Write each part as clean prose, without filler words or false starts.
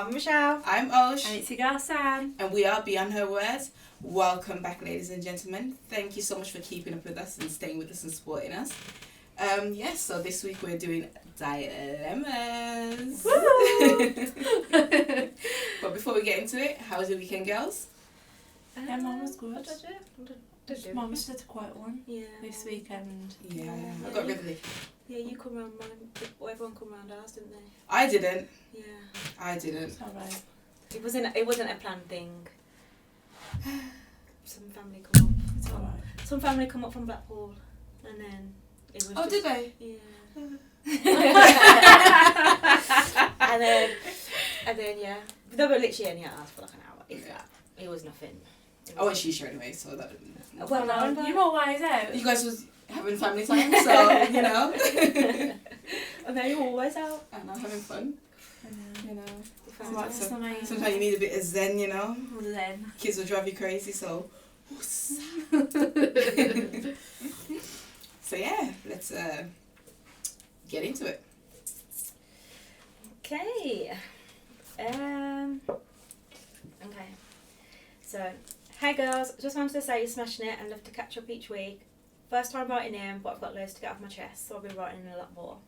I'm Rochelle. I'm Osh. And it's your girl Sam. And we are Beyond Her Words. Welcome back, ladies and gentlemen. Thank you so much for keeping up with us and staying with us and supporting us. Yes, so this week we're doing dilemmas. But before we get into it, how was your weekend, girls? Yeah, mine was good. What did I do? Mine was just a quiet one. Yeah. This weekend. Yeah, I got rid of it. Yeah, you come round mine. Everyone come round ours, didn't they? I didn't. Yeah. I didn't. It's alright. It wasn't a planned thing. Some family come up. It's alright. Some family come up from Blackpool, and then it was. Oh, did they? Yeah. and then yeah, they were literally only at ours for like an hour. If that. It was nothing. I went shisha anyway, so that. Well, no, you're always out. You guys was having family time, so you know. And they're always out. And I'm having fun. You know. Sometimes you need a bit of zen, you know. Zen. Kids will drive you crazy, so. So yeah, let's get into it. Okay. Okay. So, hey girls, just wanted to say you're smashing it and love to catch up each week. First time writing in, but I've got loads to get off my chest, so I'll be writing in a lot more.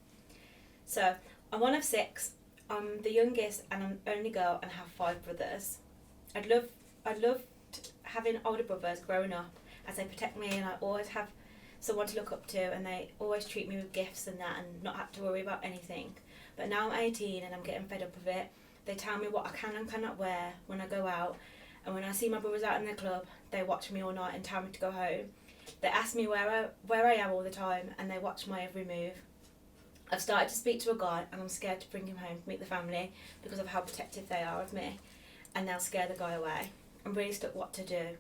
So, I'm one of 6. I'm the youngest and I'm the only girl and have 5 brothers. I'd love having older brothers growing up as they protect me, and I always have someone to look up to, and they always treat me with gifts and that and not have to worry about anything. But now I'm 18 and I'm getting fed up of it. They tell me what I can and cannot wear when I go out, and when I see my brothers out in the club, they watch me all night and tell me to go home. They ask me where I am all the time, and they watch my every move. I've started to speak to a guy, and I'm scared to bring him home to meet the family because of how protective they are of me, and they'll scare the guy away. I'm really stuck what to do,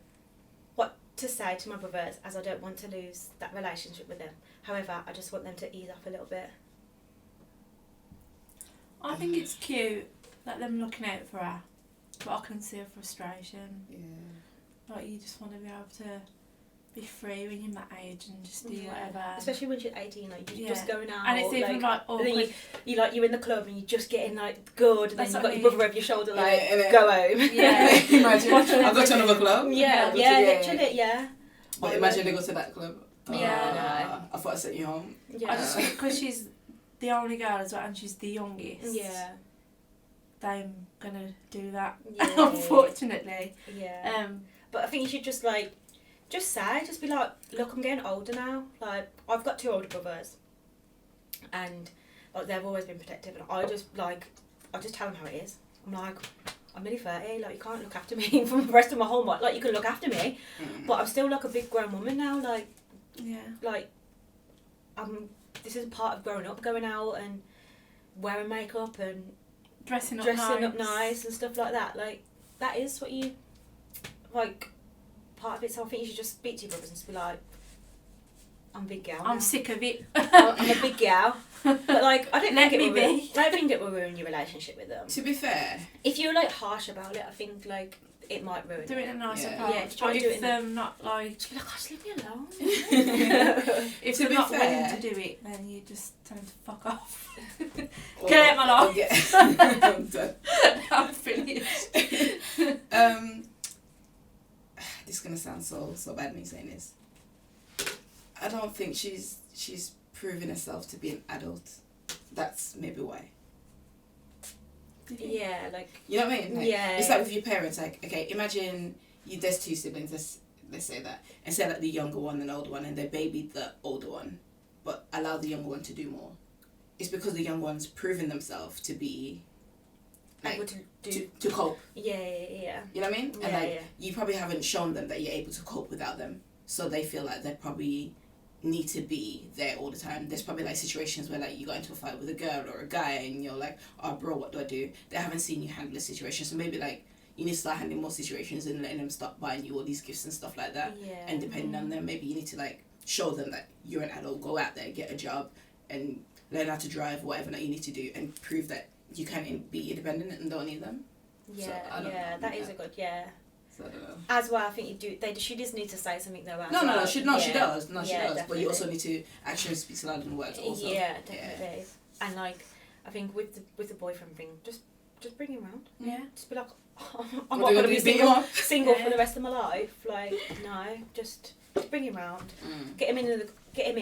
what to say to my brothers, as I don't want to lose that relationship with them. However, I just want them to ease off a little bit. I think it's cute, like them looking out for her, but I can see her frustration. Yeah. Like you just want to be able to be free when you're that age and just do whatever. Especially when she's 18, like you're just going out. And it's even like awkward. And then you're in the club and you're just getting like good, and then you've got your brother over your shoulder like, and go home. Yeah. Imagine, I'll go to another club. Literally, yeah. But imagine they go to that club. Yeah, I thought I sent you home. Yeah. I just think because she's the only girl as well and she's the youngest. Yeah. I'm gonna do that. Yeah. Unfortunately. Yeah. But I think you should just be like, look, I'm getting older now. Like, I've got 2 older brothers, and like they've always been protective, and I just tell them how it is. I'm like, I'm nearly 30. Like, you can't look after me for the rest of my whole life. Like, you can look after me, but I'm still like a big grown woman now. Like, yeah. Like, this is a part of growing up, going out and wearing makeup and dressing up nice and stuff like that. Like, that is what you like. Part of it, so I think you should just speak to your brothers and just be like, I'm a big gal now. I'm sick of it. I'm a big gal. But like, I don't think it will ruin your relationship with them. To be fair, if you're like harsh about it, I think like it might ruin it. Do it in a nicer Yeah. part. Yeah, try to do it them not like... Just be like, oh, just leave me alone. If to they're be not fair, willing to do it, then you just tell them to fuck off. or- Get out my life. I'm done. I'm finished. This is gonna sound so bad me saying this. I don't think she's proven herself to be an adult. That's maybe why. Yeah, like... You know what I mean? Like, yeah. It's like with your parents. Like, okay, imagine there's 2 siblings. Let's say that, and say like the younger one and the older one, and they babied the older one, but allow the younger one to do more. It's because the young one's proven themselves to be like, able to cope. Yeah. You know what I mean? Yeah, And like you probably haven't shown them that you're able to cope without them, so they feel like they probably need to be there all the time. There's probably like situations where like you got into a fight with a girl or a guy and you're like, oh bro, what do I do? They haven't seen you handle a situation, so maybe like you need to start handling more situations and letting them stop buying you all these gifts and stuff like that. Yeah. And depending on them, maybe you need to like show them that you're an adult, go out there, get a job, and learn how to drive, whatever that you need to do, and prove that you can be independent and don't need them. Yeah, So, I don't know, that is a good, So I don't know. As well, I think you do. She does need to say something though. No, she does. She Yeah, does. But definitely. you also need to actually speak aloud in words also. Yeah, definitely. And like, I think with the boyfriend thing, just just bring him round. Yeah. Just be like, What I'm not do you going to do, be beat him up? single Yeah. for the rest of my life. Like, no, just bring him round. Get him in.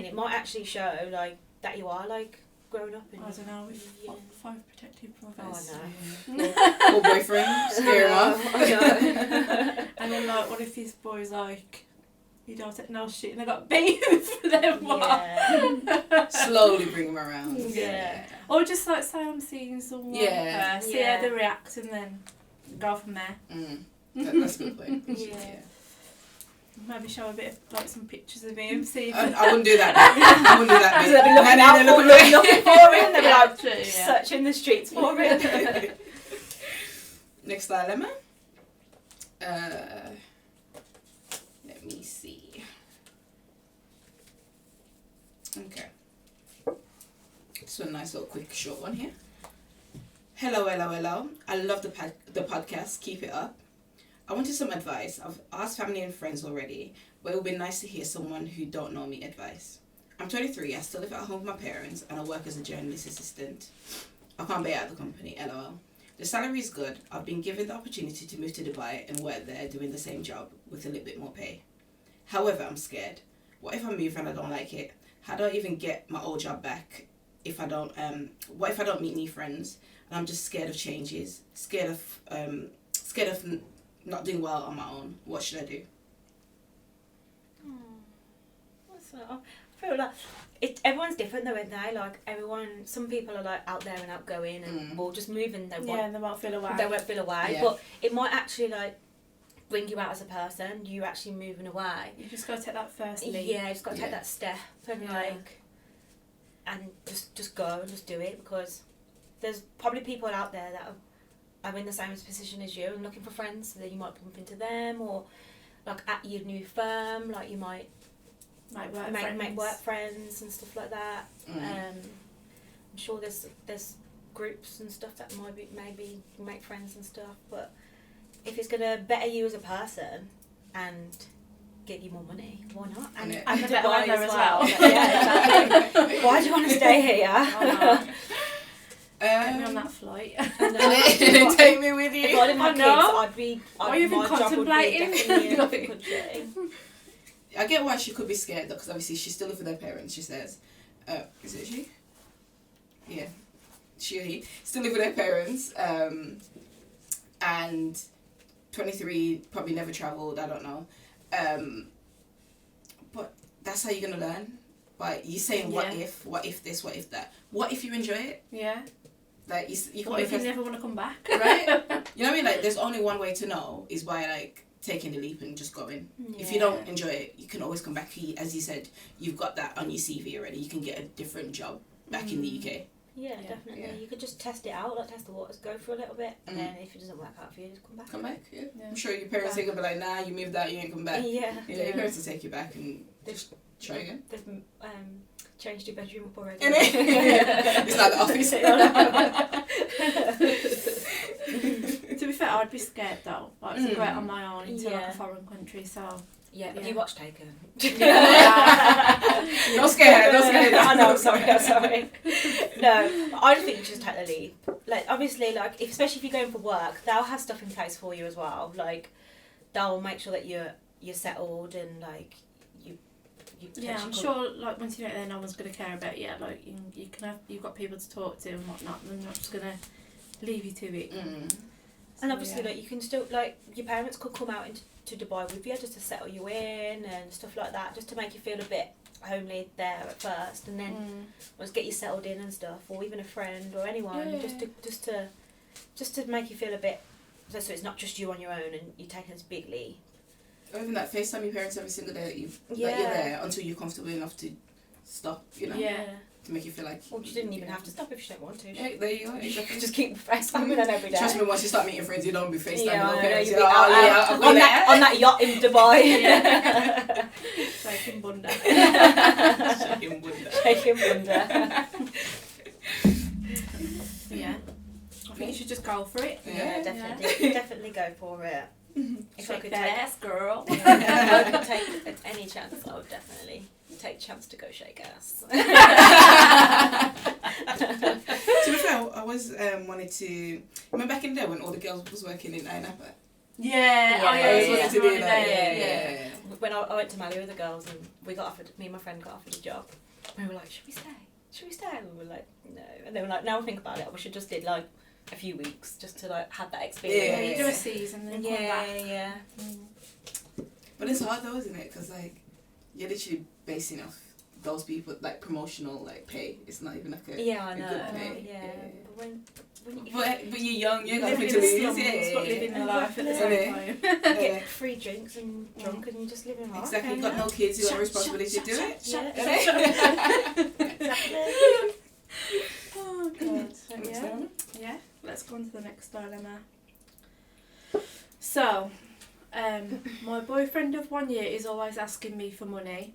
It might actually show like that you are like grown up. And I don't know, with yeah. 5 protective brothers. Oh, I know. Or boyfriend, scare him off. I know. And then like, what if his boy's like, you don't take no shit, and I got beaten for them? Yeah. Slowly bring him around. Yeah. Or just like say I'm seeing someone, Yeah. see Yeah. how they react, and then go from there. That's a good point. Yeah. Maybe show a bit of like some pictures of him, see if I wouldn't do that. I wouldn't do that. So they'll be looking No, out no, for no, him, looking for him. They'll be like True, yeah. searching the streets for him. Next dilemma. Let me see. Okay. So a nice little quick short one here. Hello. I love the podcast. Keep it up. I wanted some advice. I've asked family and friends already, but it would be nice to hear someone who don't know me advice. I'm 23, I still live at home with my parents, and I work as a journalist assistant. I can't pay out the company, lol. The salary is good. I've been given the opportunity to move to Dubai and work there doing the same job with a little bit more pay. However, I'm scared. What if I move and I don't like it? How do I even get my old job back if I don't, what if I don't meet new friends? And I'm just scared of changes, scared of not doing well on my own. What should I do? What's that? I feel like everyone's different though, aren't they? Like some people are like out there and outgoing and will just move and they and they won't feel away. won't feel away. Yeah. But it might actually like bring you out as a person. You actually moving away. You just got to take that first leap. Yeah, you just got to take Yeah. that step and and just go and just do it, because there's probably people out there that are in the same position as you and looking for friends, so that you might bump into them, or like at your new firm, like you might make work friends and stuff like that. I'm sure there's groups and stuff that maybe make friends and stuff, but if it's gonna better you as a person and get you more money, why not? And the better Dubai weather as well. Like, yeah, exactly. Why do you want to stay here? Get me on that flight. Take me with you. If I didn't have kids, Are you even my job would be contemplating? definitely in the country. I get why she could be scared though, because obviously she still lives with her parents. She says, "Is it she? Yeah, she or he still live with their parents." And 23, probably never travelled. I don't know. But that's how you're gonna learn. By you saying, "What if this? What if that? What if you enjoy it?" Yeah. Like you What if you never want to come back? right? You know what I mean? Like, there's only one way to know is by like taking the leap and just going. If you don't enjoy it, you can always come back. As you said, you've got that on your CV already. You can get a different job back in the UK. Yeah, definitely. Yeah. You could just test it out, like test the waters, go for a little bit, and then if it doesn't work out for you, just come back. Come back, yeah. Yeah. I'm sure your parents ain't gonna be like, nah, you moved out, you ain't come back. Yeah. Yeah, your parents will take you back and just try again. They've changed your bedroom up already. It's like the office. To be fair, I'd be scared though. Like to go out on my own into like a foreign country, so. Yeah, have you watched Taken? Not scared. I know, I'm sorry. No, I just think you should take the leap. Like, obviously, like, especially if you're going for work, they'll have stuff in place for you as well. Like, they'll make sure that you're settled and, like, you Yeah, I'm sure, like, once you get there, no one's going to care about you. Like, you've got people to talk to and whatnot, and they're not just going to leave you to it. And obviously, like, you can still, like, your parents could come out to Dubai with you just to settle you in and stuff like that, just to make you feel a bit homely there at first, and then once get you settled in and stuff, or even a friend or anyone, just to make you feel a bit, so it's not just you on your own and you're taking this big leap. Or even that FaceTime your parents every single day that you're there until you're comfortable enough to stop, you know? Yeah. To make you feel like... Well, you didn't even have to stop if you don't want to. Yeah, there you go, exactly. Just keep FaceTiming them every day. Trust me, once you start meeting friends, you don't be FaceTiming your parents. you'll be out on that yacht in Dubai. Shaking bunda. Shaking bunda. Shaking bunda. Yeah. I think you should just go for it. Yeah, definitely go for it. If I Shake could that take ass, girl. if I could take any chance, I would definitely take a chance to go shake ass. To be fair, I was wanted to. Remember back in the day when all the girls was working in Napa? Yeah, Yeah, oh yeah, yeah, yeah, to do that. yeah. When I went to Mali with the girls and we got offered, me and my friend got offered a job, we were like, should we stay? Should we stay? And we were like, no. And they were like, now I think about it, we should just did like a few weeks just to like have that Yeah, experience. you do a season and then come back. Yeah. But it's hard though, isn't it? Because like you're literally basing off those people like promotional like pay. It's not even like a Yeah, I a know. good pay. Yeah. But when But you're young, you ain't got Living nothing in to the lose. slums, but living the life at the Yeah. same time. you get free drinks and drunk and you just live in life. Exactly, okay, you've got yeah. no kids, you've got a responsibility to do it. Exactly. Oh god. So, Next yeah. dilemma. Yeah, let's go on to the next dilemma. So, my boyfriend of 1 year is always asking me for money.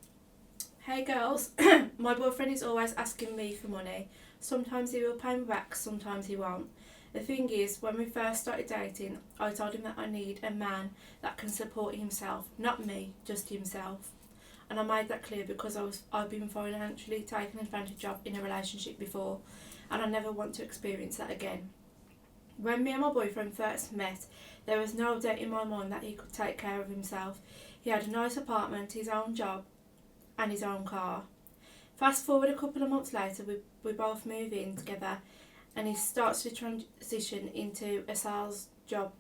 Hey girls, my boyfriend is always asking me for money. Sometimes he will pay me back, sometimes he won't. The thing is, when we first started dating, I told him that I need a man that can support himself, not me, just himself. And I made that clear because I've been financially taken advantage of in a relationship before, and I never want to experience that again. When me and my boyfriend first met, there was no doubt in my mind that he could take care of himself. He had a nice apartment, his own job, and his own car. Fast forward a couple of months later, we both move in together, and he starts to transition into a sales job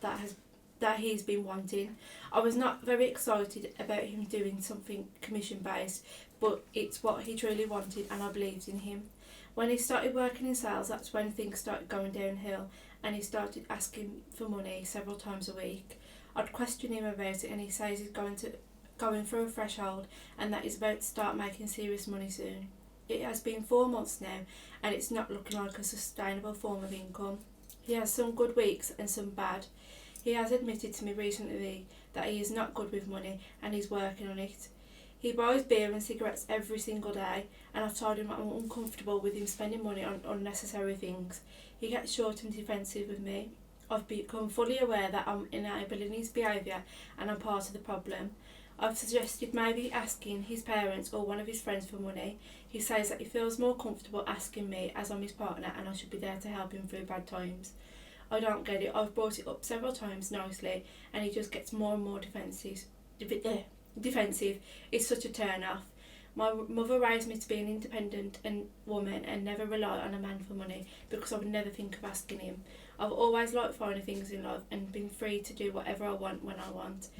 that he's been wanting. I was not very excited about him doing something commission based, but it's what he truly wanted and I believed in him. When he started working in sales, that's when things started going downhill, and he started asking for money several times a week. I'd question him about it, and he says he's going through a threshold and that he's about to start making serious money soon. It has been 4 months now and it's not looking like a sustainable form of income. He has some good weeks and some bad. He has admitted to me recently that he is not good with money and he's working on it. He buys beer and cigarettes every single day, and I've told him I'm uncomfortable with him spending money on unnecessary things. He gets short and defensive with me. I've become fully aware that I'm enabling his behaviour and I'm part of the problem. I've suggested maybe asking his parents or one of his friends for money. He says that he feels more comfortable asking me as I'm his partner and I should be there to help him through bad times. I don't get it. I've brought it up several times nicely and he just gets more and more defensive. It's such a turn off. My mother raised me to be an independent woman and never rely on a man for money because I would never think of asking him. I've always liked finding things in life and been free to do whatever I want when I want.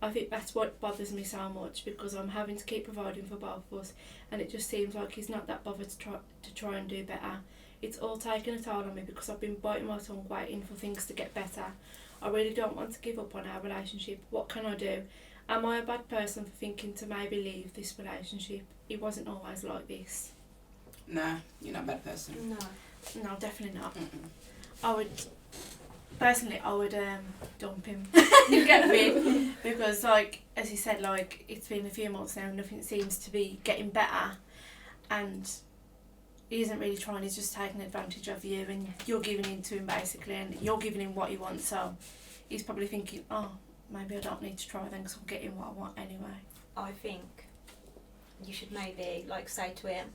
I think that's what bothers me so much because I'm having to keep providing for both of us and it just seems like he's not that bothered to try and do better. It's all taken a toll on me because I've been biting my tongue waiting for things to get better. I really don't want to give up on our relationship. What can I do? Am I a bad person for thinking to maybe leave this relationship? It wasn't always like this. Nah, you're not a bad person. No, definitely not. Mm-mm. I would dump him. You get me? Because like, as you said, like it's been a few months now, nothing seems to be getting better and he isn't really trying, he's just taking advantage of you and you're giving in to him basically and you're giving him what he wants, so he's probably thinking, oh, maybe I don't need to try then because I'm getting what I want anyway. I think you should maybe like say to him,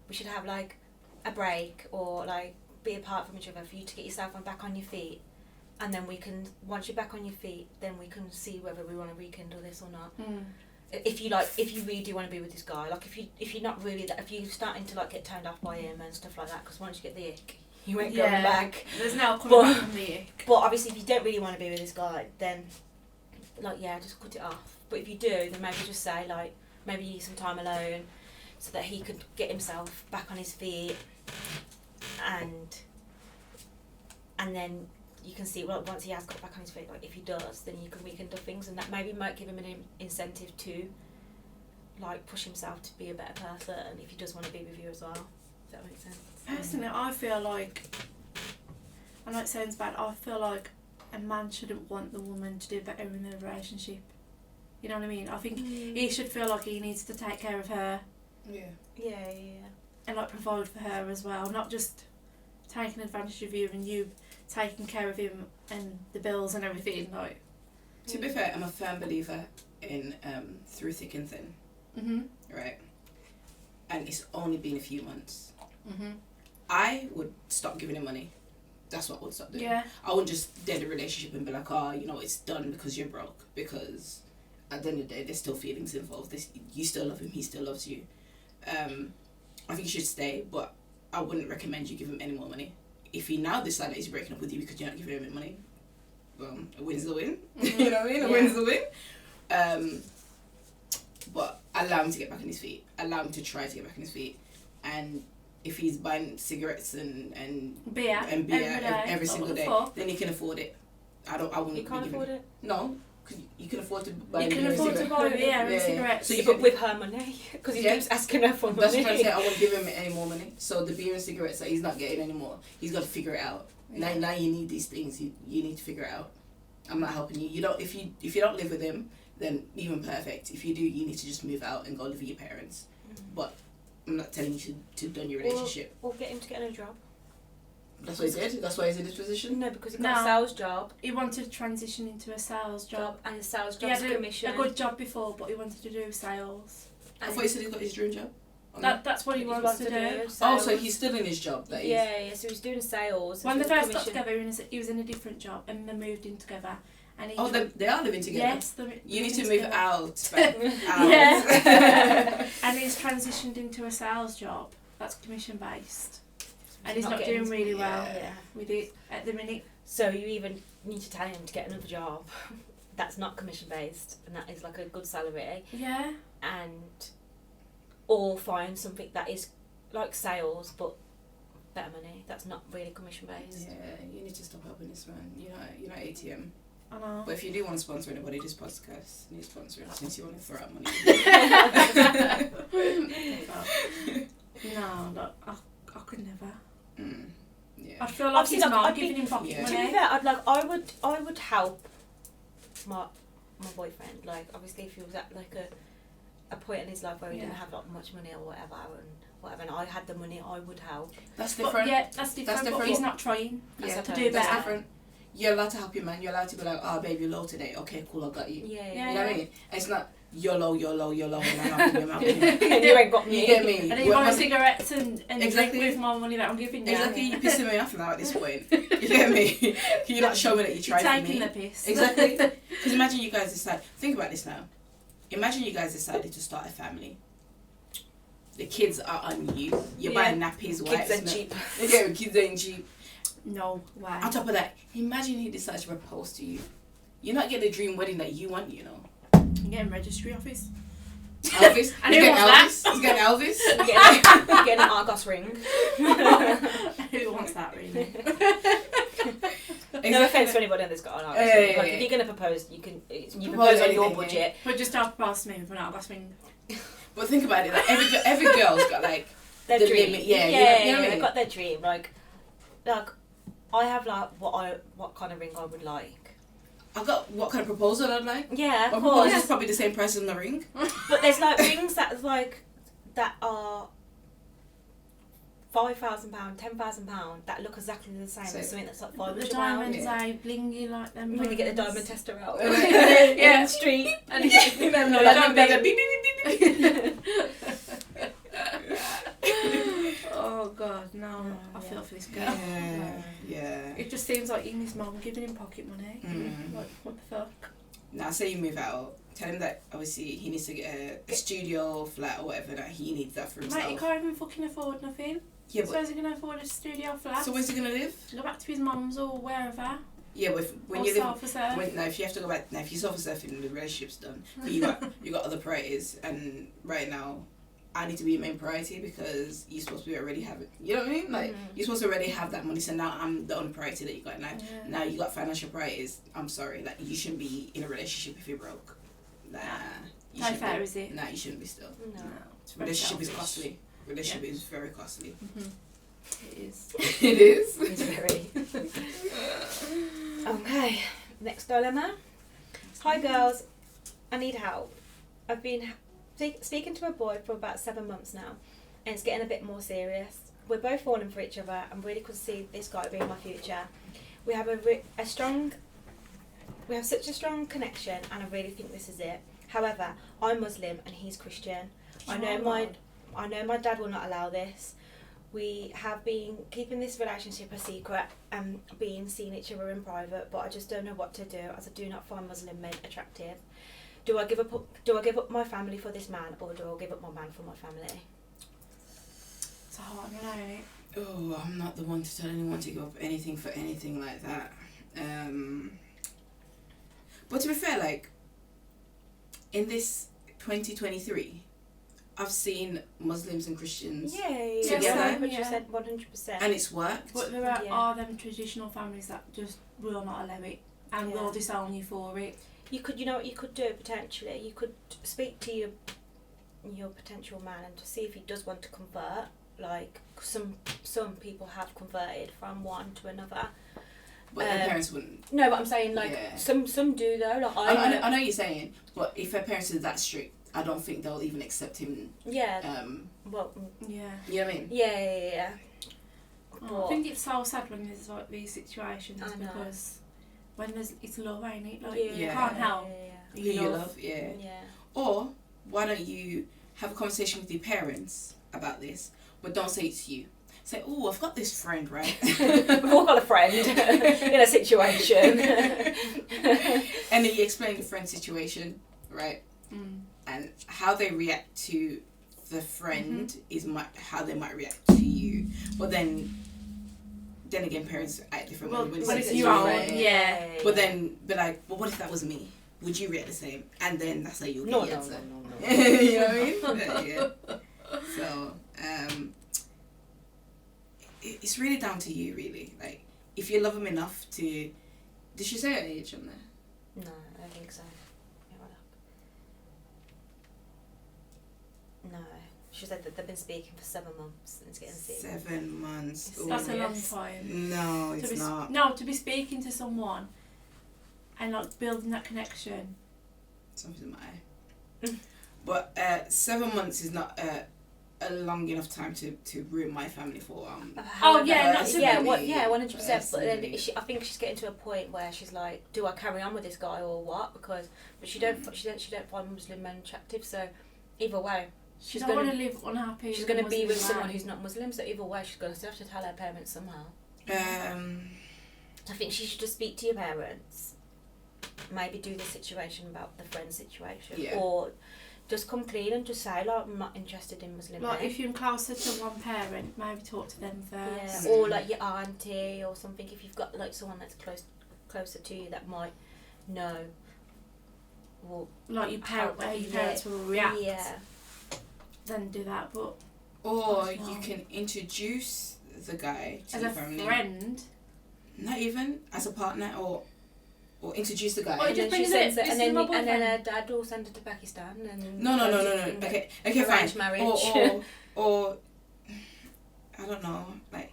we should have like a break or like be apart from each other for you to get yourself back on your feet, and then we can, once you're back on your feet, then we can see whether we want to rekindle this or not. If you really do want to be with this guy, like if you're not really that, if you're starting to like get turned off by him and stuff like that, because once you get the ick, you ain't going back. There's no coming back from the ick. But obviously, if you don't really want to be with this guy, then like just cut it off. But if you do, then maybe just say like maybe you need some time alone, so that he could get himself back on his feet, and then you can see, well, once he has got back on his feet, like if he does, then you can rekindle things, and that maybe might give him an incentive to like push himself to be a better person if he does want to be with you as well. Does that make sense? Personally, I feel like, I know it sounds bad, I feel like a man shouldn't want the woman to do better in the relationship. You know what I mean? I think he should feel like he needs to take care of her. Yeah. And like provide for her as well, not just taking advantage of you and you taking care of him and the bills and everything. Like, To be fair, I'm a firm believer in through thick and thin. Right? And it's only been a few months. I would stop giving him money. That's what I would stop doing. Yeah. I wouldn't just dead the relationship and be like, oh, you know, it's done because you're broke. Because at the end of the day, there's still feelings involved. You still love him, he still loves you. I think you should stay, but I wouldn't recommend you give him any more money. If he now decides that he's breaking up with you because you're not giving him any money, well, a win's a win. You know what I mean? A win's a win. But allow him to get back on his feet. Allow him to try to get back on his feet. And if he's buying cigarettes and beer every single day, then he can afford it. I wouldn't. You can't afford it? No, because you can afford to buy. You can afford to buy beer and cigarettes. So you put with her money because he keeps asking her for money. That's what I'm saying. I won't give him any more money. So the beer and cigarettes that he's not getting anymore, he's got to figure it out. Yeah. Now you need these things. You need to figure it out. I'm not helping you. You don't. If you don't live with him, then even perfect. If you do, you need to just move out and go live with your parents. But I'm not telling you to done your relationship. Or get him to get another job. That's what he did? That's why he's in this position? No, because he got a sales job. He wanted to transition into a sales job. And a sales job's commission. He had a good job before, but he wanted to do sales. I thought he said he got his dream job. That's what he wants to do. Oh, so he's still in his job? Yeah, so he's doing sales. When they first got together, he was in a different job, and they moved in together. And they are living together? Yes. You need to move out. Yeah. And he's transitioned into a sales job. That's commission based. And he's not doing really well with it at the minute. So you even need to tell him to get another job that's not commission based and that is like a good salary. Yeah. Or find something that is like sales but better money. That's not really commission based. Yeah, you need to stop helping this man. You're not ATM. I know. But if you do want to sponsor anybody, this podcast needs sponsoring since you want to throw out money. No, I could never. Yeah. I feel like he's not giving him pocket money. To be fair, I would help my boyfriend. Like obviously, if he was at like a point in his life where he didn't have like much money or whatever, and I had the money, I would help. That's different. But, that's different. But he's not trying to do better. That's different. You're allowed to help your man. You're allowed to be like, oh, babe, you're low today. Okay, cool, I got you. Yeah. You know what I mean? It's not you're low, and I'm helping you. And you ain't got me. You get me? And then you buy cigarettes and exactly drink with more money that I'm giving you. Exactly, you're pissing me off now at this point. You get me? You're not showing that you tried for me. You're taking the piss. Exactly. Because imagine you guys decide. Think about this now. Imagine you guys decided to start a family. The kids are on you. You're buying nappies, kids ain't cheap. Yeah, kids ain't cheap. No way. On top of that, imagine he decides to propose to you. You're not getting the dream wedding that you want, you know. You're getting registry office. Elvis. And who wants that? He's getting Elvis. You're getting an Argos ring. Who wants that, really? Exactly. No offence to anybody that's got an Argos ring. Like, if you're going to propose, you propose on your budget. But just have to pass me for an Argos ring. But think about it. Like every girl's got like their the dream. limit. You know what I mean? They've got their dream. Like I have like what kind of ring I would like. I've got what kind of proposal I'd like. Yeah, my of course. proposal is probably the same price as my ring. But there's like rings that are £5,000, £10,000 that look exactly the same as something that's like £500. The diamonds are blingy like them. When you get the diamond tester out. Yeah. In the street. And you know, beep. Oh God, no! I feel for this girl. Yeah. It just seems like his mum giving him pocket money. Like, what the fuck? Now, say you move out. Tell him that obviously he needs to get a studio flat or whatever that he needs that for himself. Mate, he can't even fucking afford nothing. Yeah, so is he gonna afford a studio flat? So where's he gonna live? Go back to his mum's or wherever. Yeah, but when or you live, if you have to go back, now if you're self-surfing, the relationship's done. But you got other priorities, and right now, I need to be your main priority because you're supposed to already have it. You know what I mean? Like you're supposed to already have that money. So now I'm the only priority that you got now. Yeah. Now you got financial priorities. I'm sorry, like you shouldn't be in a relationship if you're broke. Nah, how fair is it? Nah, you shouldn't be still. No, relationship is costly. Relationship is very costly. It is. It is. It's very. Okay, next dilemma. Hi girls, I need help. I've been speaking to a boy for about 7 months now, and it's getting a bit more serious. We're both falling for each other and really could see this guy being my future. We have a strong we have such a strong connection, and I really think this is it. However, I'm Muslim and he's Christian. I know my dad will not allow this. We have been keeping this relationship a secret and seeing each other in private, but I just don't know what to do, as I do not find Muslim men attractive. Do I give up my family for this man, or do I give up my man for my family? It's a hard one, isn't it? Oh, I'm not the one to tell anyone to give up anything for anything like that. But to be fair, like, in this 2023, I've seen Muslims and Christians together, 100%, and it's worked. But there are them traditional families that just will not allow it and will disown you for it. You know what you could do potentially? You could speak to your potential man and to see if he does want to convert. Like some people have converted from one to another. But their parents wouldn't. No, but I'm saying like some do though. Like I know what you're saying, but if their parents are that strict, I don't think they'll even accept him. Yeah. Yeah. You know what I mean? Yeah. I think it's so sad when there's like these situations because when it's love, ain't it? Like you can't help who you love. Yeah. Or why don't you have a conversation with your parents about this, but don't say it to you. Say, oh, I've got this friend, right? We've all got a friend in a situation. And then you explain the friend situation, right? And how they react to the friend is how they might react to you. But then again, parents act different. But it's your own, But then, like, well, what if that was me? Would you react the same? And then that's how you'll get the answer. No. You know what I mean? Yeah. So, it's really down to you, really. Like, if you love them enough to... Did she say her age on there? No, I don't think so. No. She said that they've been speaking for 7 months and it's getting sick. 7 months. That's a long time. No, it's not. No, to be speaking to someone and like building that connection. Something matter. But 7 months is not a long enough time to ruin my family for. 100%. But then I think she's getting to a point where she's like, do I carry on with this guy or what? But she don't find Muslim men attractive. So either way, she's going to live unhappy. She's going to be with someone who's not Muslim. So either way, she's going to have to tell her parents somehow. I think she should just speak to your parents. Maybe do the situation about the friend situation, or just come clean and just say, like, I'm not interested in Muslim men. Like, if you're closer to one parent, maybe talk to them first. Yeah. Or, like, your auntie or something. If you've got, like, someone that's closer to you that might know. Well, like, your parents will react. Yeah. Then do that, but... Or you can introduce the guy to the family. As a friend? Not even. As a partner, or introduce the guy. And then her dad will send her to Pakistan. And no. Okay, fine. Marriage. Or I don't know. Like,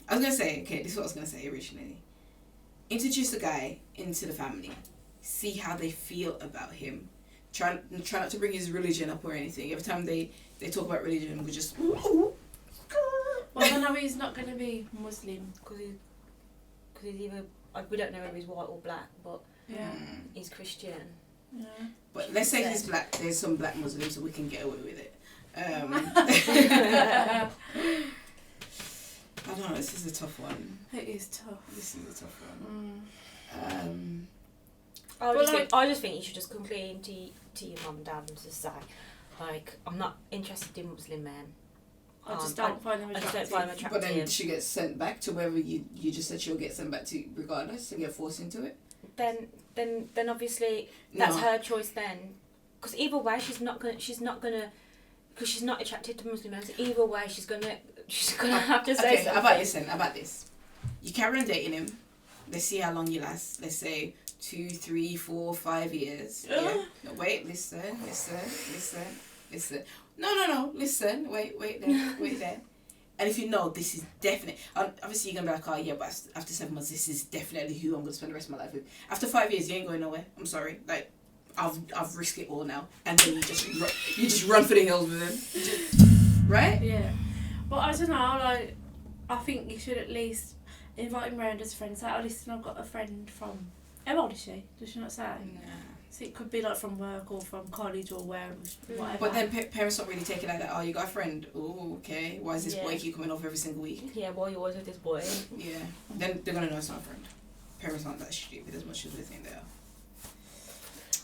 I was gonna say, this is what I was gonna say originally. Introduce the guy into the family. See how they feel about him. Try not to bring his religion up or anything. Every time they talk about religion, we just. Well, I know he's not gonna be Muslim because he's either. We don't know whether he's white or black, but he's Christian. Yeah. But let's say he's black. There's some black Muslims, so we can get away with it. I don't know. This is a tough one. It is tough. This is a tough one. I just think you should just come clean to your mum and dad and just say, like, I'm not interested in Muslim men. I just don't find them attractive. But then she gets sent back to wherever you just said she'll get sent back to regardless and get forced into it. Then obviously that's her choice then. Because either way she's not gonna because she's not attracted to Muslim men. So either way she's gonna have to say something. About this. You carry on dating him. Let's see how long you last. Let's say 2, 3, 4, 5 years. Yeah. No, wait, listen. No, listen, wait there. And if you know this is definite, obviously you're going to be like, oh yeah, but after 7 months, this is definitely who I'm going to spend the rest of my life with. After 5 years, you ain't going nowhere. I'm sorry. Like, I've risked it all now. And then you just run for the hills with him. Right? Yeah. But I don't know, like, I think you should at least invite him round as friends. Like, listen, I've got a friend from How old is she? Does she not say? Nah. So it could be like from work or from college or wherever, whatever. But then parents don't really take it like that. Oh, you got a friend? Oh, okay. Why is this boy keep coming over every single week? Yeah, why you always with this boy? Yeah. Then they're gonna know it's not a friend. Parents aren't that stupid as much as we think they are.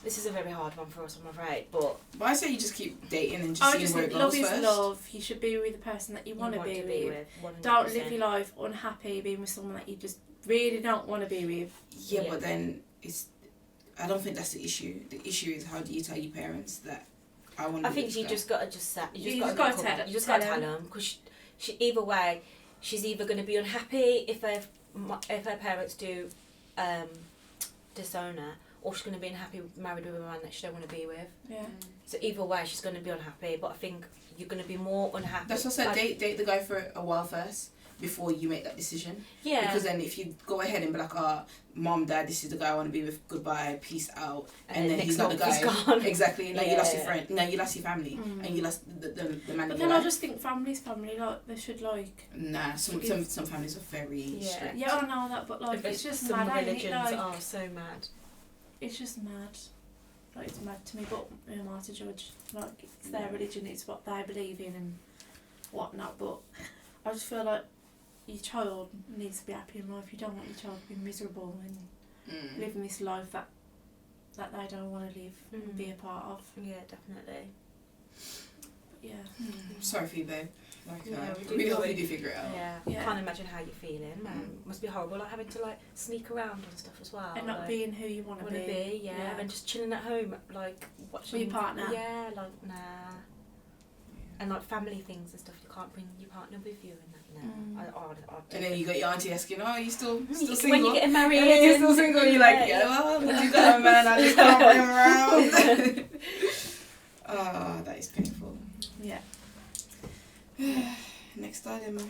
This is a very hard one for us, I'm afraid, but I say you just keep dating and just I see just where it think goes love is first. love. You should be with the person that you want to be with. 100%. Don't live your life unhappy being with someone that you just really don't want to be with. Yeah, but then I don't think that's the issue. The issue is how do you tell your parents that I want to I be think with you this just guy? gotta just say, You just gotta tell them because she either way she's either gonna be unhappy if her parents do disown her, or she's gonna be unhappy married with a man that she don't want to be with. Yeah. So either way she's gonna be unhappy. But I think you're gonna be more unhappy. That's what I said. Date the guy for a while first before you make that decision. Yeah. Because then if you go ahead and be like, oh, mom, dad, this is the guy I want to be with, goodbye, peace out, and then he's not the guy. Gone. Exactly. Now you lost your friend. Now you lost your family, and you lost the man. But in then your I life. just think family's family. Like they should like. Nah, some families are very strict. Yeah, I know that, but like it's just some mad. religions Like, are so mad. it's just mad. Like it's mad to me, but who am I to judge? Like it's their religion, it's what they believe in and whatnot. But I just feel like your child needs to be happy in life. You don't want your child to be miserable and living this life that they don't want to live and be a part of. Yeah, definitely. But yeah. Sorry for you, babe. Like, we really hope you do figure it out. Yeah. Can't imagine how you're feeling, man. Must be horrible, like having to like sneak around and stuff as well. And not like, being who you want to be. Yeah, and just chilling at home, like watching with your partner. Yeah, like nah. And like family things and stuff, you can't bring your partner with you and that. No. And then you got your auntie asking, "Oh, you still single?" When you're getting married, and you're still single. You're like, "Yeah, well, you got a man. I just can't bring him around." Oh, that is painful. Yeah. Next dilemma.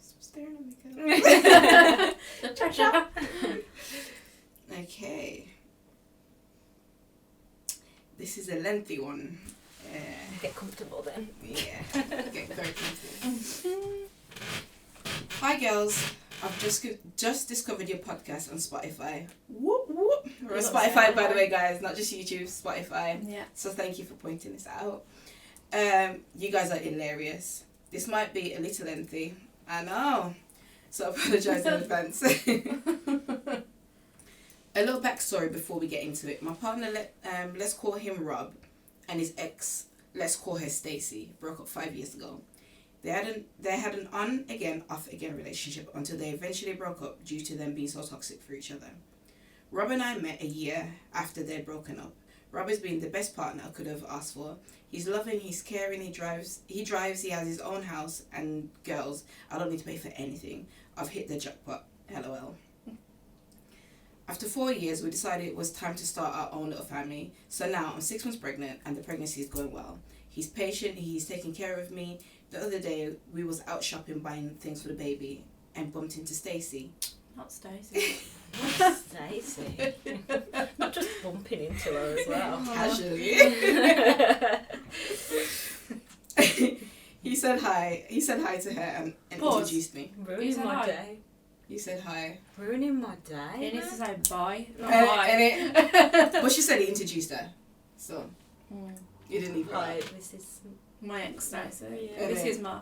Stop staring at me, girl. The pressure. Okay. This is a lengthy one. Get comfortable then. Yeah, get very comfortable. Hi girls, I've just discovered your podcast on Spotify. Whoop whoop. We're on Spotify, by the way, guys, not just YouTube, Spotify. Yeah. So thank you for pointing this out. You guys are hilarious. This might be a little lengthy, I know. So I apologise in advance. A little backstory before we get into it. My partner, let's call him Rob, and his ex, let's call her Stacey, broke up 5 years ago. They had an on again, off again relationship until they eventually broke up due to them being so toxic for each other. Rob and I met a year after they'd broken up. Rob has been the best partner I could have asked for. He's loving, he's caring, he drives, he has his own house and girls. I don't need to pay for anything. I've hit the jackpot. LOL. After 4 years, we decided it was time to start our own little family. So now I'm 6 months pregnant and the pregnancy is going well. He's patient, he's taking care of me. The other day, we was out shopping buying things for the baby and bumped into Stacey. Not Stacey. Stacey. Not just bumping into her as well. Casually. He said hi to her and introduced me. Ruining my day. You said hi. Ruining my day. He needs to say bye. Not And bye. but she said he introduced her. So, you didn't leave her Right, out. this is... My ex Stacey. Yeah. This is my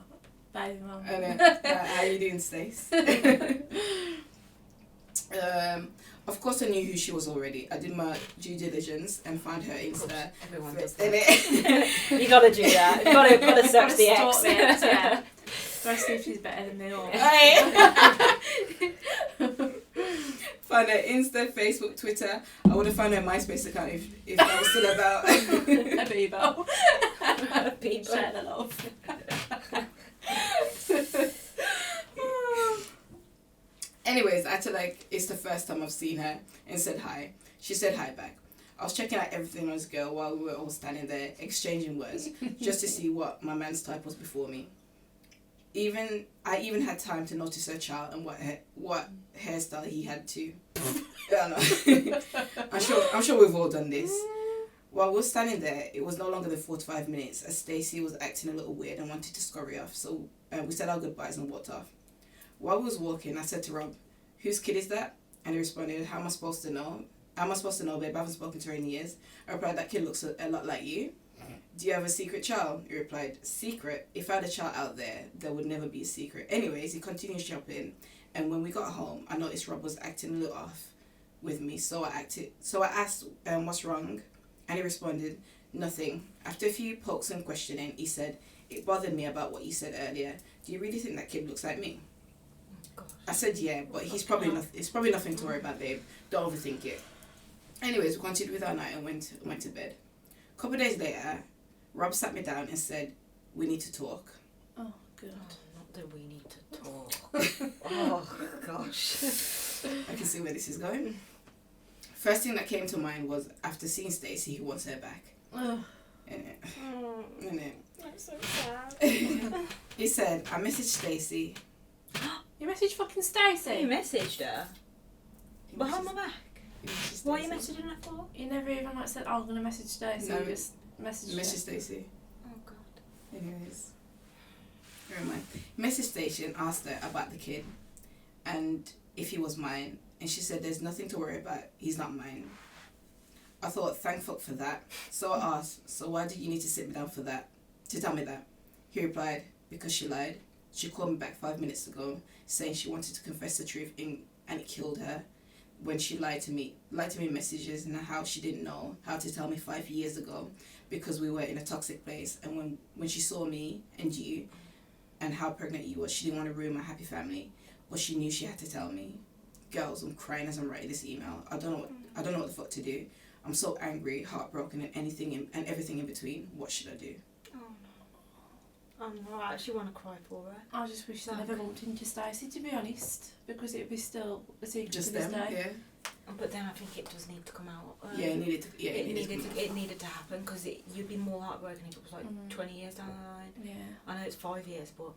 baby mum. And how you doing, Stace? Of course I knew who she was already. I did my due diligence and found her Insta. Everyone does And that. You gotta do that. You gotta search the ex. Stalk the ex, yeah. Gotta see if she's better than me or... Found her Insta, Facebook, Twitter. I would have found her MySpace account if I was still about. A Bebo. People. Share the love. Anyways, I feel like it's the first time I've seen her and said hi. She said hi back. I was checking out everything on this girl while we were all standing there exchanging words just to see what my man's type was before me. I even had time to notice her child and what hairstyle he had too. I don't know. I'm sure we've all done this. While we were standing there, it was no longer than 45 minutes as Stacey was acting a little weird and wanted to scurry off. So we said our goodbyes and walked off. While we was walking, I said to Rob, "Whose kid is that?" And he responded, "How am I supposed to know? How am I supposed to know, babe? I haven't spoken to her in years." I replied, "That kid looks a lot like you. Do you have a secret child?" He replied, "Secret? If I had a child out there would never be a secret." Anyways, he continued shopping, and when we got home, I noticed Rob was acting a little off with me. So I asked, "What's wrong?" And he responded, "Nothing." After a few pokes and questioning, he said, "It bothered me about what you said earlier. Do you really think that kid looks like me?" Gosh. I said, "Yeah, but it's probably nothing to worry about, babe. Don't overthink it." Anyways, we continued with our night and went to bed. A couple of days later, Rob sat me down and said, "We need to talk." Oh, God. Not that we need to talk. Oh, gosh. I can see where this is going. First thing that came to mind was after seeing Stacey, he wants her back. Oh. Innit? I'm so sad. He said, "I messaged Stacey." You messaged fucking Stacey? You messaged her? Behind my back? He messaged What are you Stacey. messaging her for? You never even like said, "Oh, I'm gonna message Stacey." No. You just messaged her. Stacey. Oh, God. Anyways, never mind. Message Stacey and asked her about the kid and if he was mine, and she said, "There's nothing to worry about. He's not mine." I thought, thank fuck for that. So I asked, "So why did you need to sit me down for that? To tell me that?" He replied, "Because she lied. She called me back 5 minutes ago, saying she wanted to confess the truth, and it killed her when she lied to me in messages, and how she didn't know how to tell me 5 years ago because we were in a toxic place. And when she saw me and you and how pregnant you were, she didn't want to ruin my happy family, but she knew she had to tell me." Girls, I'm crying as I'm writing this email. I don't know what the fuck to do. I'm so angry, heartbroken, and everything in between. What should I do? Oh, no. I actually want to cry for her. I just wish they never bumped into Stacey, to be honest, because it would be still a secret Just to this them, day. yeah. But then I think it does need to come out. Yeah, it needed It needed to happen because you'd be more heartbroken if it was like 20 years down the line. Yeah. I know it's 5 years, but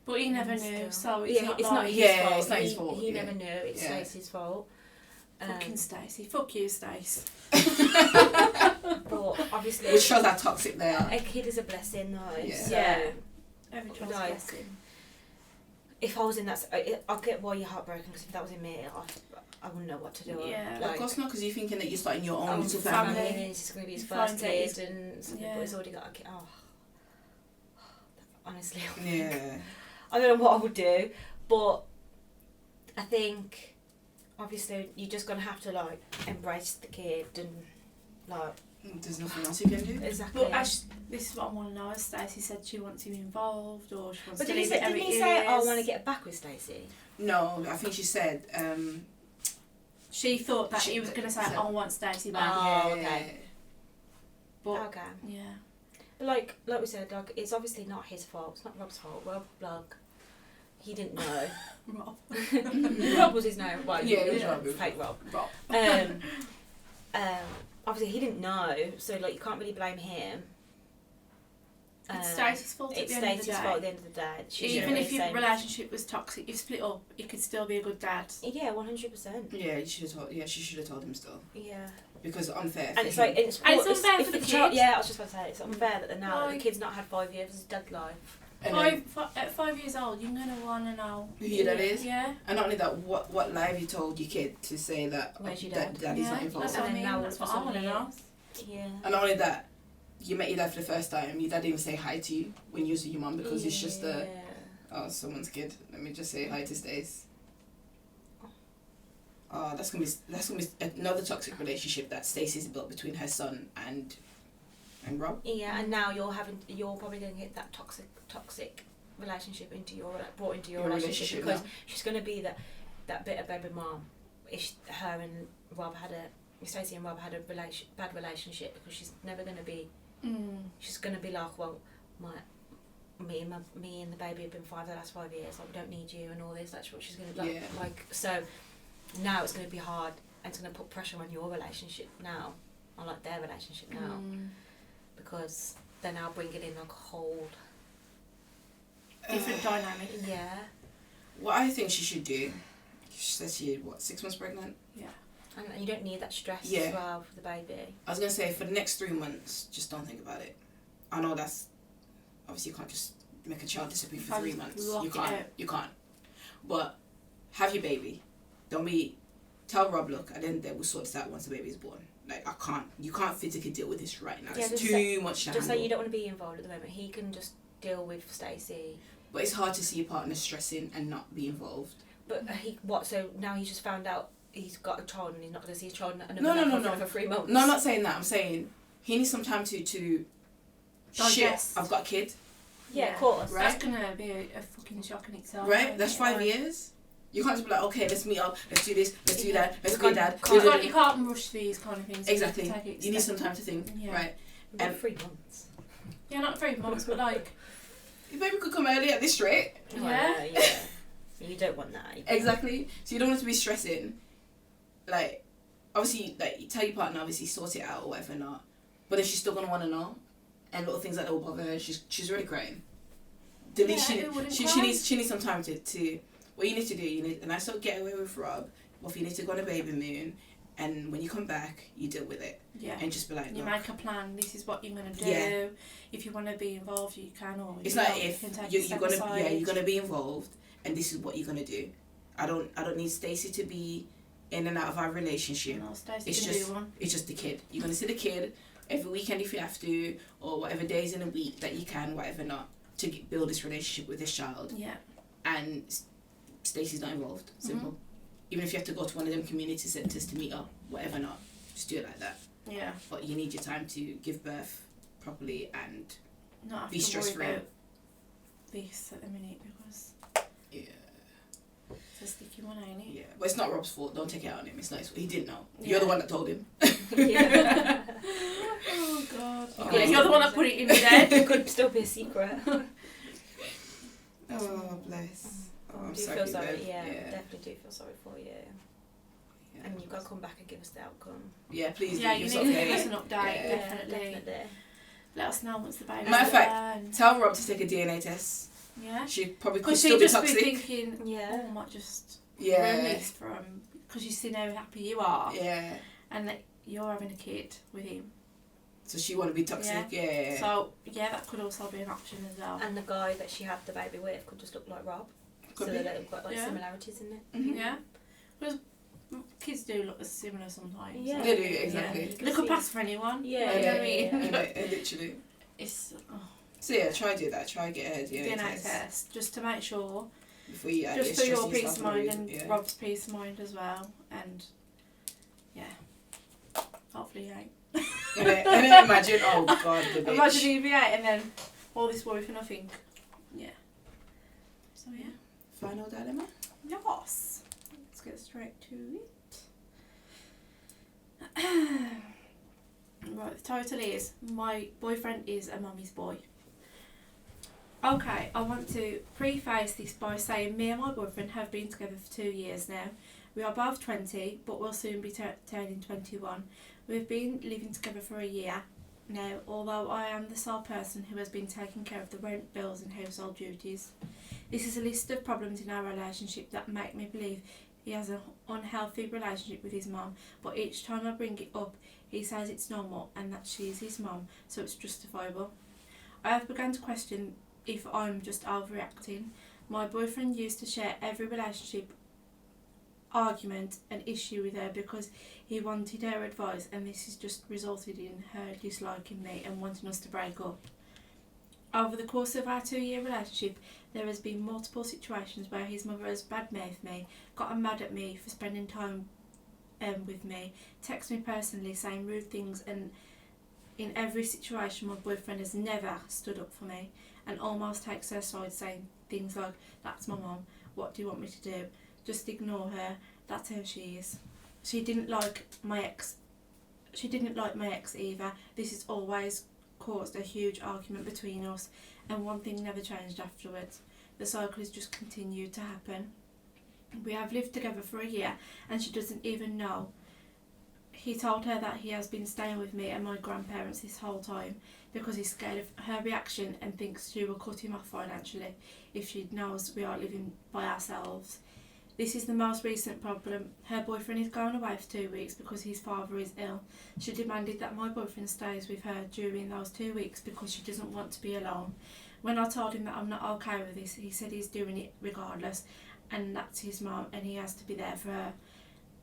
But he never still. knew, so it's not it's like... not his Yeah, fault. it's not his fault, He yeah. never knew. It's Yeah. Stacey's fault. Fucking Stacey. Fuck you, Stace. But obviously, Which shows how toxic they are. a kid is a blessing, though. Yeah. So Yeah. Every child's Like- blessing. if I was in that, I get why you're heartbroken. Because if that was in me, I wouldn't know what to do. Yeah. Of course not, because you're thinking that you're starting your own little family. family. and it's going to be his You first find that kid, and something, yeah. but he's already got a kid. Oh, honestly, Yeah. I don't know what I would do, but I think obviously you're just gonna have to like embrace the kid and like There's nothing else you can do. exactly. But this is what I want to know. Has Stacey said she wants him involved, or she wants But to didn't leave it how he it say, "I is? want to get back with Stacey"? No, I think she said, She thought that She- he was going to say, so- "I want Stacey back." Oh, yeah, okay. But Okay. yeah, But like we said, like it's obviously not his fault. It's not Rob's fault. Rob, like, he didn't know. Rob. Rob was his name. Well, Yeah, it was Rob. Fake Rob. Rob. Obviously he didn't know, so like you can't really blame him. It's Stacey's fault at It's the end of the Stacey's day. fault at the end of the day. She Even shouldn't if be your saying- relationship was toxic, you split up, you could still be a good dad. Yeah, 100%. Yeah, you should have told. Yeah, she should have told him still, Yeah. because unfair. And it's like it's unfair if for the child. kid. Yeah, I was just about to say it's unfair that now the Like- kid's not had 5 years of his dad's life. At 5 years old, you're going to want to know who your dad is. Yeah. And not only that, what lie have you told your kid to say that Where's your that dad? daddy's Yeah, not involved? that's what I And mean. then now That's all what of a I want to sudden know. Yeah. And not only that, you met your dad for the first time. Your dad didn't even say hi to you when you was with your mum because it's just someone's kid. Let me just say hi to Stace. Oh, that's gonna be another toxic relationship that Stacey's built between her son and Rob. Yeah, and now you're probably going to get that toxic relationship brought into your relationship because she's going to be that bitter baby mom. If her and Rob Stacey and Rob had a bad relationship, because she's never going to be. She's going to be like, well, me and the baby have been the last 5 years. Like, we don't need you and all this. That's what she's going to be like. So now it's going to be hard, and it's going to put pressure on your relationship now, on like their relationship now, because they're now bringing in like a whole Different dynamic. Yeah. What I think she should do, she said she 6 months pregnant? Yeah. And you don't need that stress Yeah. as well for the baby. I was going to say, for the next 3 months, just don't think about it. I know that's... Obviously, you can't just make a child disappear for 3 months. You can't. But have your baby. Don't be... Tell Rob, look, and then we'll sort this out once the baby's born. Like, you can't physically deal with this right now. Yeah, it's too much to Just handle. say you don't want to be involved at the moment. He can just deal with Stacey. But it's hard to see your partner stressing and not be involved. But so now he's just found out he's got a child and he's not going to see his child No. for 3 months? No, I'm not saying that. I'm saying he needs some time to digest. Shit, I've got a kid. Yeah, of course. Right? That's going to be a fucking shock in itself. Right? That's 5 years. You can't just be like, okay, let's meet up, let's do this, let's do that, let's be a dad. You can't rush these kind of things. Exactly. You need some time to think, right? 3 months. Yeah, not 3 months, but like... Your baby could come early at this rate. Yeah. You don't want that. Exactly. So you don't want to be stressing. Like, obviously, like, you tell your partner, obviously, sort it out or whatever not. But then she's still going to want to know. And little things like that will bother her. She's already crying. She needs some time to... What you need to do, and I sort of get away with Rob, or if you need to go on a baby moon, and when you come back, you deal with it. Yeah. And just be like, you make a plan, this is what you're going to do. Yeah. If you want to be involved, you can, or it's you like don't, if you can take you're going to be involved, and this is what you're going to do. I don't need Stacey to be in and out of our relationship. No, Stacey it's can just do one. It's just the kid. You're going to see the kid every weekend if you have to, or whatever days in a week that you can, whatever not, to build this relationship with this child. Yeah. And Stacey's not involved. Simple. Even if you have to go to one of them community centres to meet up, whatever not, just do it like that. Yeah. But you need your time to give birth properly and not have be to stress free. worry about this at the minute because it's a sticky one, ain't it? Yeah, but it's not Rob's fault. Don't take it out on him. It's not his fault. He didn't know. Yeah. You're the one that told him. Yeah. Oh God. Oh, Yeah, you're the one that put it in there. It could still be a secret. Oh, bless. Oh, I'm do sorry. feel sorry, babe. yeah, definitely do feel sorry for you. Yeah. And you've got to come back and give us the outcome. Yeah, please. Yeah, do you give need us to give update. us an update, Yeah. definitely. Let us know once the baby's Matter of fact, born. tell Rob to take a DNA test. Yeah. She probably could Because still she'd be just be toxic. thinking, Yeah. oh, I might just Yeah. ruin this from... Because you've seen how happy you are. Yeah. And that you're having a kid with him. So she want to be toxic. Yeah. So, yeah, that could also be an option as well. And the guy that she had the baby with could just look like Rob. Could so be. that they've got like Yeah. similarities in it. Mhm. Yeah. Because kids do look similar sometimes. Yeah. They do, exactly. You can They could see- pass for anyone. Yeah, You know what I mean? Literally. It's So yeah, try do that. Try get a DNA, DNA test just to make sure, before you just for your stress peace yourself of mind out, and yeah. Rob's peace of mind as well. And yeah, hopefully he ain't. And then imagine, oh God, the bitch. Imagine if he ain't, and then all this worry for nothing. Yeah. So yeah. Final dilemma. Yes. Let's get straight to it. Right, the title is My Boyfriend is a Mummy's Boy. Okay, I want to preface this by saying me and my boyfriend have been together for 2 years now. We are both 20, but we'll soon be turning 21. We've been living together for a year now, although I am the sole person who has been taking care of the rent, bills and household duties. This is a list of problems in our relationship that make me believe he has an unhealthy relationship with his mum, but each time I bring it up, he says it's normal and that she is his mum, so it's justifiable. I have begun to question if I'm just overreacting. My boyfriend used to share every relationship argument and issue with her because he wanted her advice, and this has just resulted in her disliking me and wanting us to break up. Over the course of our 2-year relationship, there has been multiple situations where his mother has badmouthed me, gotten mad at me for spending time with me, texted me personally saying rude things, and in every situation my boyfriend has never stood up for me and almost takes her side, saying things like, that's my mum, what do you want me to do? Just ignore her, that's how she is. She didn't like my ex either. This has always caused a huge argument between us, and one thing never changed afterwards. The cycle has just continued to happen. We have lived together for a year and she doesn't even know. He told her that he has been staying with me and my grandparents this whole time because he's scared of her reaction and thinks she will cut him off financially if she knows we are living by ourselves. This is the most recent problem. Her boyfriend is going away for 2 weeks because his father is ill. She demanded that my boyfriend stays with her during those 2 weeks because she doesn't want to be alone. When I told him that I'm not okay with this, he said he's doing it regardless, and that's his mum, and he has to be there for her.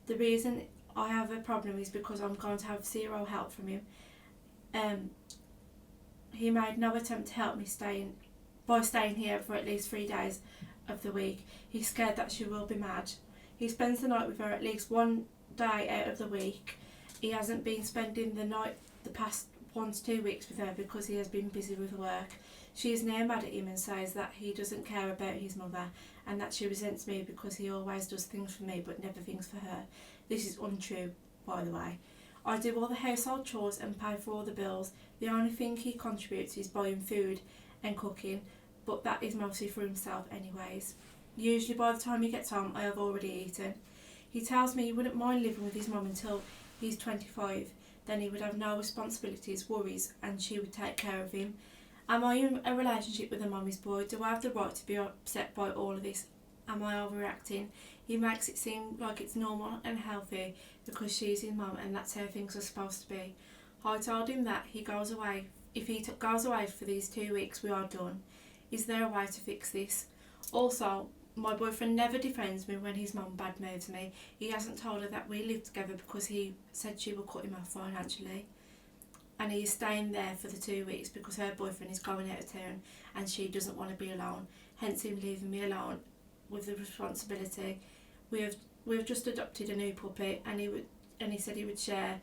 The reason I have a problem is because I'm going to have zero help from him. He made no attempt to help me by staying here for at least 3 days of the week. He's scared that she will be mad. He spends the night with her at least 1 day out of the week. He hasn't been spending the night the past 1 to 2 weeks with her because he has been busy with work. She is now mad at him and says that he doesn't care about his mother and that she resents me because he always does things for me but never things for her. This is untrue, by the way. I do all the household chores and pay for all the bills. The only thing he contributes is buying food and cooking, but that is mostly for himself anyways. Usually by the time he gets home, I have already eaten. He tells me he wouldn't mind living with his mum until he's 25. Then he would have no responsibilities, worries, and she would take care of him. Am I in a relationship with a mummy's boy? Do I have the right to be upset by all of this? Am I overreacting? He makes it seem like it's normal and healthy because she's his mum and that's how things are supposed to be. I told him that he goes away. If he goes away for these 2 weeks, we are done. Is there a way to fix this? Also, my boyfriend never defends me when his mum badmouths me. He hasn't told her that we live together because he said she will cut him off financially. And he is staying there for the 2 weeks because her boyfriend is going out of town and she doesn't want to be alone. Hence him leaving me alone with the responsibility. We've just adopted a new puppy and he said he would share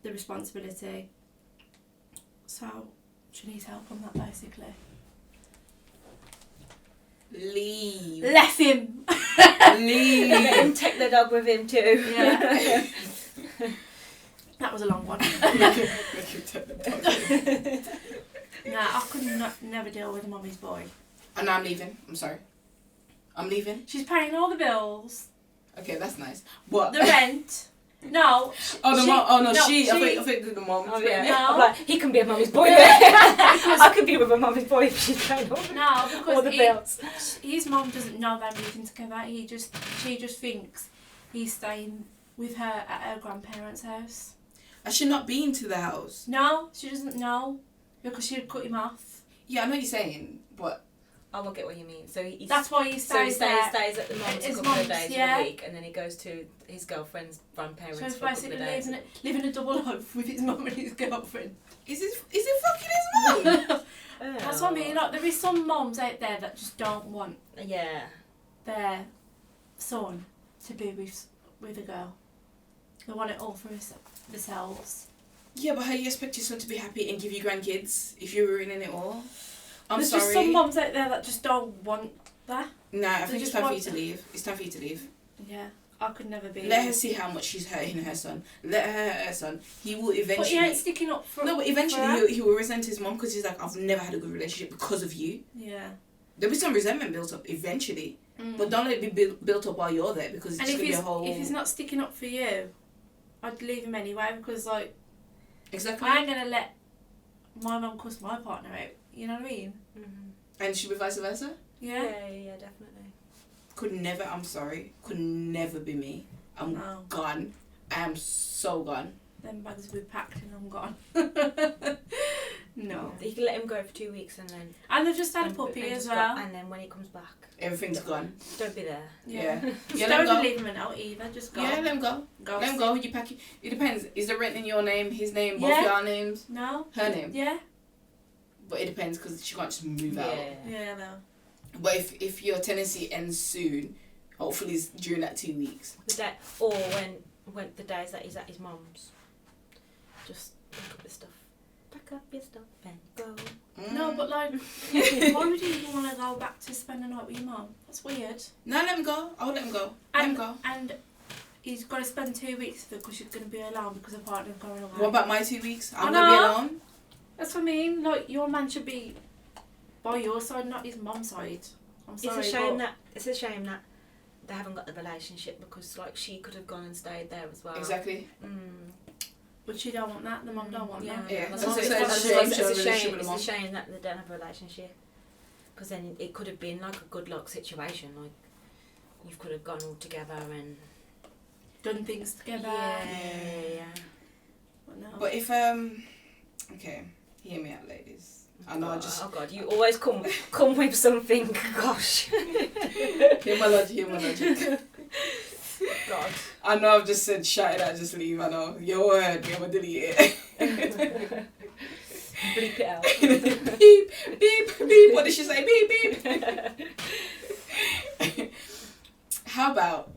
the responsibility. So she needs help on that basically. Leave. Left him. Leave. Let him take the dog with him too. Yeah. That was a long one. Make him take the dog. Nah, I could never deal with a mummy's boy. And I'm leaving. I'm sorry. I'm leaving. She's paying all the bills. Okay, that's nice. What? The rent. No. Oh, the mom. Oh no, she. I she- think the mom. Oh yeah. No. I'm like, he can be a mummy's boy. I could be with a mummy's boy if she's paying all No, all the because bills. his mum doesn't know they're moving together. She just thinks he's staying with her at her grandparents' house. Has she not been to the house? No, she doesn't know because she would cut him off. Yeah, I know what you're saying, but I will get what you mean. So he's, That's why he stays there. stays at the mum's a His couple of mum's, days yeah. a week, and then he goes to his girlfriend's grandparents So he's for a couple of basically days. living a double life with his mum and his girlfriend. is it fucking his mum? That's what I mean. Like, there is some mums out there that just don't want Yeah. their son to be with a girl. They want it all for themselves. Yeah, but how do you expect your son to be happy and give you grandkids if you're ruining it all? There's sorry. just some mums out there that just don't want that. Nah, I think it's time for you want- to leave. It's time for you to leave. Yeah, I could never be. Let her see how much she's hurting her son. Let her hurt her son. He will eventually. But he ain't sticking up for. No, but for her. eventually he will resent his mom because he's like, I've never had a good relationship because of you. Yeah. There'll be some resentment built up eventually, Mm. but don't let it be built up while you're there because it's And just if gonna be he's a whole. if he's not sticking up for you, I'd leave him anyway because like Exactly. I ain't gonna let my mum cuss my partner out. You know what I mean? Mm-hmm. And should be vice versa. Yeah. Yeah, definitely. Could never. I'm sorry. Could never be me. I'm No. gone. I am so gone. Them bags will be packed and I'm gone. No. You can let him go for 2 weeks and then. And they've just had a and puppy then as just well. Go, and then when he comes back, Everything's gone. don't be there. Yeah. Just Yeah, let him don't go. leave him a note either. Just go. Yeah, let him go. Go. Let him go. You pack it. It depends. Is the rent in your name, his name, both Yeah. your names, No. her name? Yeah. But it depends because she can't just move out. Yeah. No. But if your tenancy ends soon, hopefully it's during that 2 weeks. The day, or when the days that he's at his mum's, just pick up his stuff. Pack up your stuff and go. No, but like, why would you even want to go back to spend the night with your mum? That's weird. No, let him go. I'll let him go. Let him go. And he's got to spend 2 weeks with her because she's going to be alone because her partner's going away. What about my 2 weeks? I I'm gonna be know. alone. That's what I mean. Like, your man should be by your side, not his mum's side. I'm sorry. It's a but shame that they haven't got the relationship because like she could have gone and stayed there as well. Exactly. But she don't want that. The mum don't want that. Yeah, That's that's what a it's shame. it's She has a a relationship shame. with It's the a mum. shame that they don't have a relationship because then it could have been like a good luck situation. Like you could have gone all together and Done things together. yeah. But no. But if okay, hear me out, ladies. I know I just Oh God, you always come with something. Gosh. hear my logic. God. I know I've just said shout it out, just leave. I know your word, I'm gonna delete it. Bleep it out. Beep beep beep. What did she say? Beep beep. How about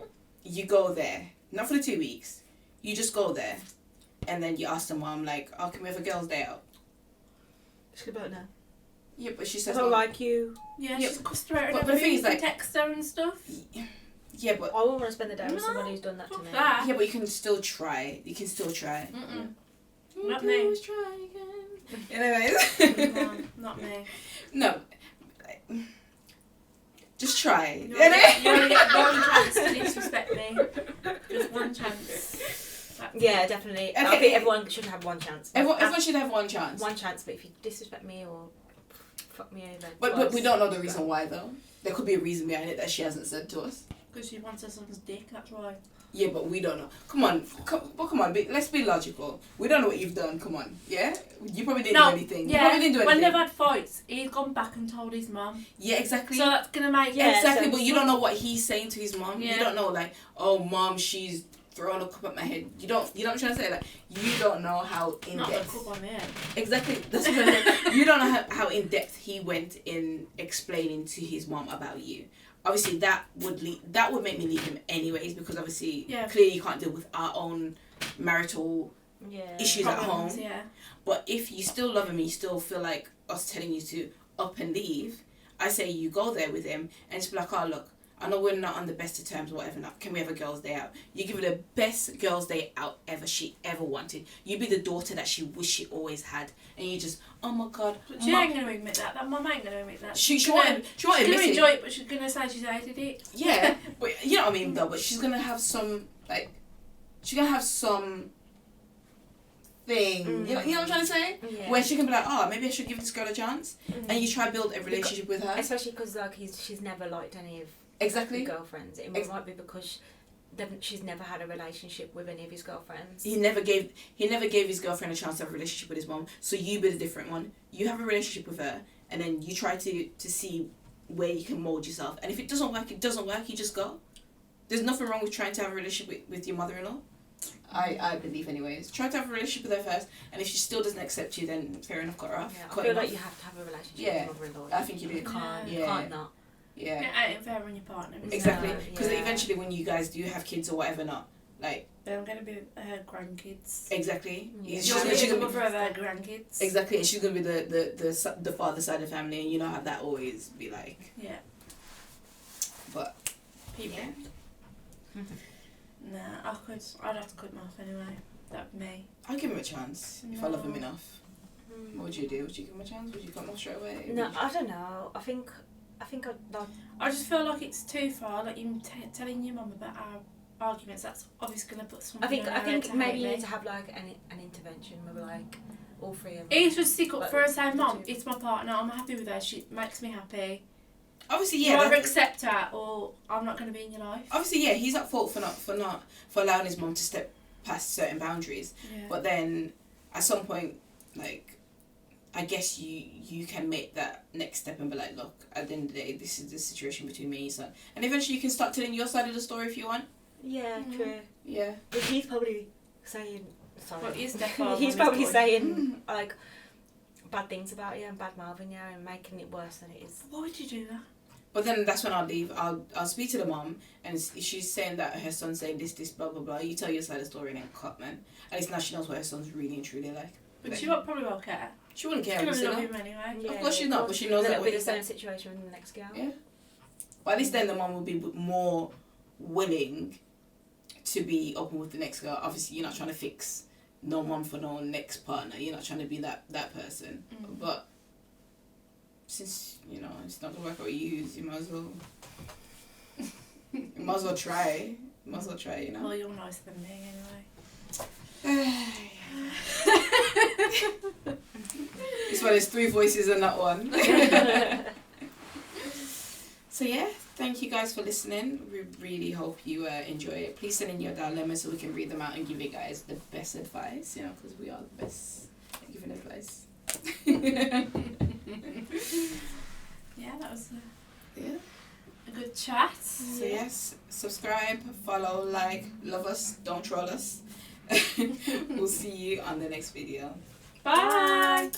you go there, not for the 2 weeks. You just go there, and then you ask the mom like, "Oh, can we have a girls' day out?" She's about now. Yeah, but she says, I don't like you. Yeah, Yeah, she's frustrated. but But the thing is, you can like- text her and stuff. Yeah, but I wouldn't want to spend the day with No, somebody who's done that to fuck me. that. yeah, but you can still try. You can still try. Mm-mm. You Not can me. always try again. Anyways, No, not me. no. Just try. You only get one chance to disrespect me. Just one chance. That's Yeah, it. definitely. Okay. I think everyone should have one chance. Everyone should have one chance. One chance, but if you disrespect me or fuck me over. But we twice, don't know the reason why though. There could be a reason behind it that she hasn't said to us. Because she wants her son's dick, that's why. Yeah, but we don't know. Come on, let's be logical. We don't know what you've done. Come on, yeah. You probably didn't do anything. You Yeah, probably didn't do when anything. they've had fights, he's gone back and told his mum. Yeah, exactly. So that's going to make... Yeah, exactly, so- but you don't know what he's saying to his mom. Yeah. You don't know, like, oh, mom, she's throwing a cup at my head. You know what I'm trying to say? Like, you don't know how in Not the depth. cup on me. Exactly. That's what I'm saying. You don't know how in depth he went in explaining to his mom about you. Obviously, that would make me leave him anyways, because obviously, Yeah. clearly you can't deal with our own marital Yeah. issues at Problems, home. yeah. But if you still love him, you still feel like us telling you to up and leave, I say you go there with him and just be like, oh, look, I know we're not on the best of terms or whatever, not, can we have a girls' day out? You give her the best girls' day out she ever wanted. You be the daughter that she wished she always had. And you just, oh my God. But she ain't going to admit that. That mum ain't going to admit that. She She's won't gonna admit enjoy it. it, but she's going to say she's hated it. Yeah, but you know what I mean though, but she's going to have some, like, she's going to have some thing, you know what I'm trying to say? Yeah. Where she can be like, oh, maybe I should give this girl a chance. And you try to build a relationship with her. Especially because like she's never liked any of Exactly. his girlfriends. It might be because she's never had a relationship with any of his girlfriends. He never gave his girlfriend a chance to have a relationship with his mom. So you be the different one. You have a relationship with her, and then you try to see where you can mold yourself. And if it doesn't work, you just go. There's nothing wrong with trying to have a relationship with your mother-in-law. I believe anyways. Try to have a relationship with her first, and if she still doesn't accept you, then fair enough, cut her off. Yeah, I Cut feel him like off. you have to have a relationship Yeah, with your mother-in-law. I think you do. You can't. Yeah. You can't not. Yeah. It ain't fair on your partner. is it? Exactly. No, Because yeah. eventually when you guys do have kids or whatever not, like, They're going to be her grandkids. exactly. Yeah. She's You're gonna- going she's to be gonna the be- mother of her grandkids. Exactly, and she's gonna be the father side of the family, and you know how that always be like. Yeah. But People. yeah, Nah, I'd have to cut him off anyway. That'd be me. I'll give him a chance if I love him No. enough. What would you do? Would you give him a chance? Would you cut him off straight away? No, I don't know. I think I'd like. I just feel like it's too far. Like you telling your mum about our arguments. That's obviously going to put something. I on her head think to maybe hate you me. need to have like an intervention where like all three of them. He should stick up But for her and say, the Mum, two- it's my partner, I'm happy with her, she makes me happy. Obviously, You yeah. either that's- accept her or I'm not going to be in your life. Obviously, yeah. He's at fault for allowing his mum to step past certain boundaries. Yeah. But then, at some point, like, I guess you can make that next step and be like, look, at the end of the day, this is the situation between me and your son. And eventually, you can start telling your side of the story if you want. Yeah, Mhm. true. Yeah. But he's probably saying sorry. But he's definitely He's on probably his point. saying like bad things about you and bad mouthing you and making it worse than it is. Why would you do that? But then that's when I'll leave. I'll speak to the mom, and if she's saying that her son's saying this, blah, blah, blah. You tell your side of the story and then cut, man. At least now she knows what her son's really and truly like. But Like, she won't probably won't care. she wouldn't care. She's Obviously, going to no. love him anyway. Of course she's not, but she knows that it'll be what the he same situation with the next girl. Yeah. But at least then the mom will be more willing to be open with the next girl. Obviously, you're not trying to fix no mom for no next partner. You're not trying to be that person. Mm. But since, you know, it's not going to work out with you, you might as well... you might as well try. You might as well try, you know? Well, you're nicer than me anyway. This one is 3 voices and not one. So yeah, thank you guys for listening. We really hope you enjoy it. Please send in your dilemmas so we can read them out and give you guys the best advice, you know, because we are the best at giving advice. Yeah, that was Yeah. a good chat. So yes, subscribe, follow, like, love us, don't troll us. We'll see you on the next video. Bye.